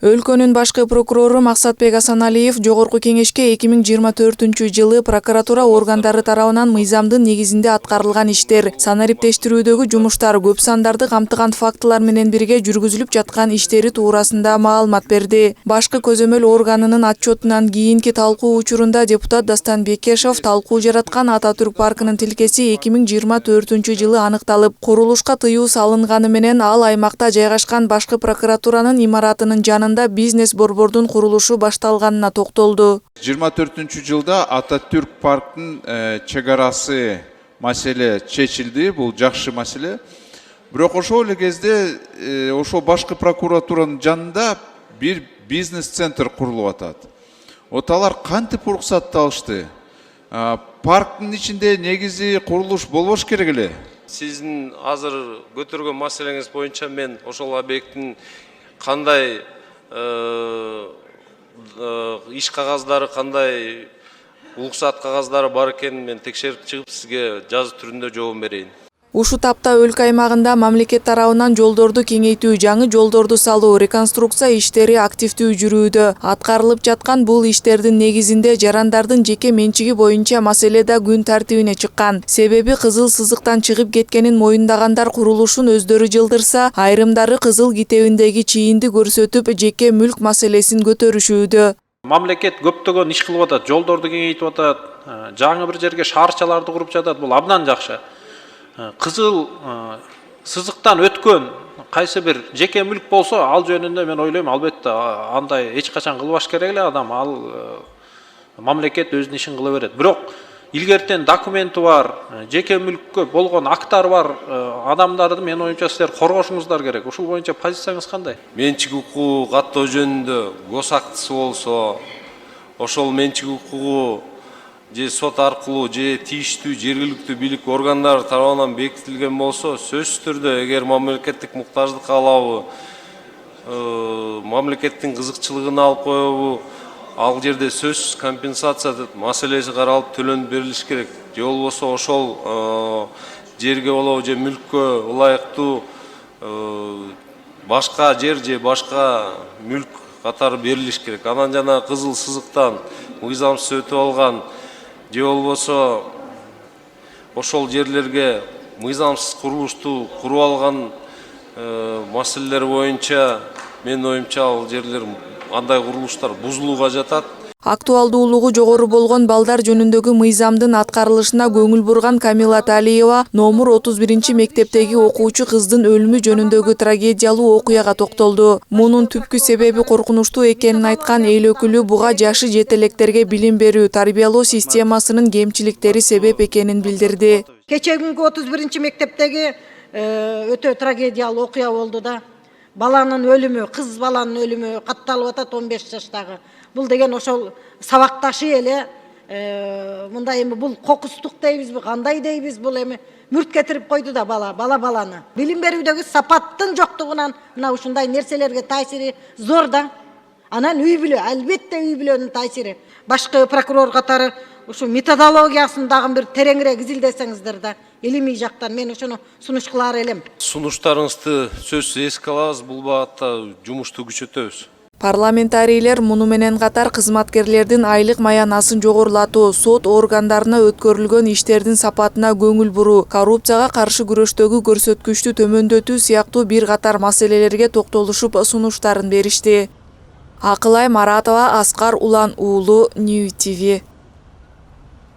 Өлкөнүн башкы прокурору Максатбек Асаналиев Жогорку Кеңешке 2024-жылы прокуратура органдары тарабынан мыйзамдын негизинде аткарылган иштер, санариптештирүүдөгү жумуштар, көп сандарды камтыган фактылар менен бирге жүргүзүлүп жаткан иштери туурасында маалымат берди. Башкы көзөмөл органынын отчетунан кийинки талкуу учурунда депутат Дастан Бекешев талкуу жараткан Ататүрк паркынын тилкеси 2024-жылы аныкталып, курулушка тыюу салынганы менен ал аймакта жайгашкан башкы прокуратуранын имаратынын жанында бизнес борбордун курулушу башталганына токтолду. 24-жылда Ататүрк парктын чегарасы маселе чечилди, бул жакшы маселе. Бирок ошол эле кезде ошо башкы прокуратуранын жанында бир бизнес-центр курулуп атат. Алар кантип уруксатты алышты? Парктын ичинде негизи курулуш болбош керек эле. Сиздин азыр көтөргөн маселеңиз боюнча мен ошол объекттин кандай иш кагаздары, кандай уруксат кагаздары бар экенин мен текшерип чыгып сизге жазуу түрүндө жооп берейин. Ушу тапта өлкө аймагында мамлекет тарабынан жолдорду кеңейтүү, жаңы жолдорду салуу, реконструкция иштери активдүү жүрүүдө. Аткарылып жаткан бул иштердин негизинде жарандардын жеке менчиги боюнча маселе да күн тартибине чыккан. Себеби кызыл сызыктан чыгып кеткенин моюндагандар курулушун өздөрү жылдырса, айрымдары кызыл китебиндеги чийинди көрсөтүп, жеке мүлк маселесин көтөрүшүүдө. Мамлекет көптөгөн иш кылып атат, жолдорду кеңейтип атат, жаңы бир жерге шаарчаларды куруп жатат, бул абдан жакшы. Кызыл сызыктан өткөн кайсы бир жеке мүлк болсо, ал жөнүндө мен ойлойм, албетте андай эч качан кылбаш керек эле адам, ал мамлекет өзүнүн ишин кыла берет. Бирок илгертен документи бар, жеке мүлккө болгон актар бар адамдарды мен оюмча силер коргошуңуздар керек. Ушул боюнча позицияңыз кандай? Менчик укугу каттоо жөнүндө госактысы болсо, ошол менчик укугу же сот аркылуу же тийиштүү жергиликтүү бийлик органдары тарабынан бекитилген болсо, сөзсүз түрдө эгер мамлекеттик муктаждык алабы, мамлекеттин кызыкчылыгын алып коебу, ал жерде сөзсүз компенсация маселеси каралып төлөнүп берилиш керек. Же болбосо ошол жерге болобу же мүлккө ылайыктуу башка жер же башка мүлк катары берилиш керек. Анан жана кызыл сызыктан мыйзамсыз өтүп алган же болбосо ошол жерлерге мыйзамсыз курулушту куруп алган маселелер боюнча менин оюмча ал жерлер, андай курулуштар бузулууга жатат. Актуалдуулугу жогору болгон балдар жөнүндөгү мыйзамдын аткарылышына көңүл бурган Камила Талиева номер 31 мектептеги окуучу кыздын өлүмү жөнүндөгү трагедиялуу окуяга токтолду. Мунун түпкү себеби коркунучтуу экенин айткан эл өкүлү буга жашы жете электерге билим берүү, тарбиялоо системасынын кемчиликтери себеп экенин билдирди. Кече күнгү 31 мектептеги өтө трагедиялуу окуя болду да. Баланын өлүмү, кыз баланын өлүмү катталып атат 15 жаштагы. Бул деген ошол сабакташы эле, мындай эми бул кокустук дейбизби, кандай дейбиз, бул эми мүрт кетирип койду да баланы. Билим берүүдөгү сапаттын жоктугунан мына ушундай нерселерге таасири зор да. Анан үй бүлө, албетте үй бүлөнүн таасири. Башкы прокурор катары ушу методологиясын дагы бир тереңирээк изилдесеңиздер да, илимий жактан мен ошону сунуш кылаар элем. Сунуштарыңызды сөзсүз эске алабыз, бул багытта жумушту күчөтөбүз. Парламентарийлер муну менен катар кызматкерлердин айлык маянасын жогорулатуу, сот органдарына өткөрүлгөн иштердин сапатына көңүл буруу, коррупцияга каршы күрөштөгү көрсөткүчтү төмөндөтүү сыяктуу бир катар маселелерге токтолушуп сунуштарын беришти. Акылай Маратова, Аскар Улан уулу, Нью ТВ.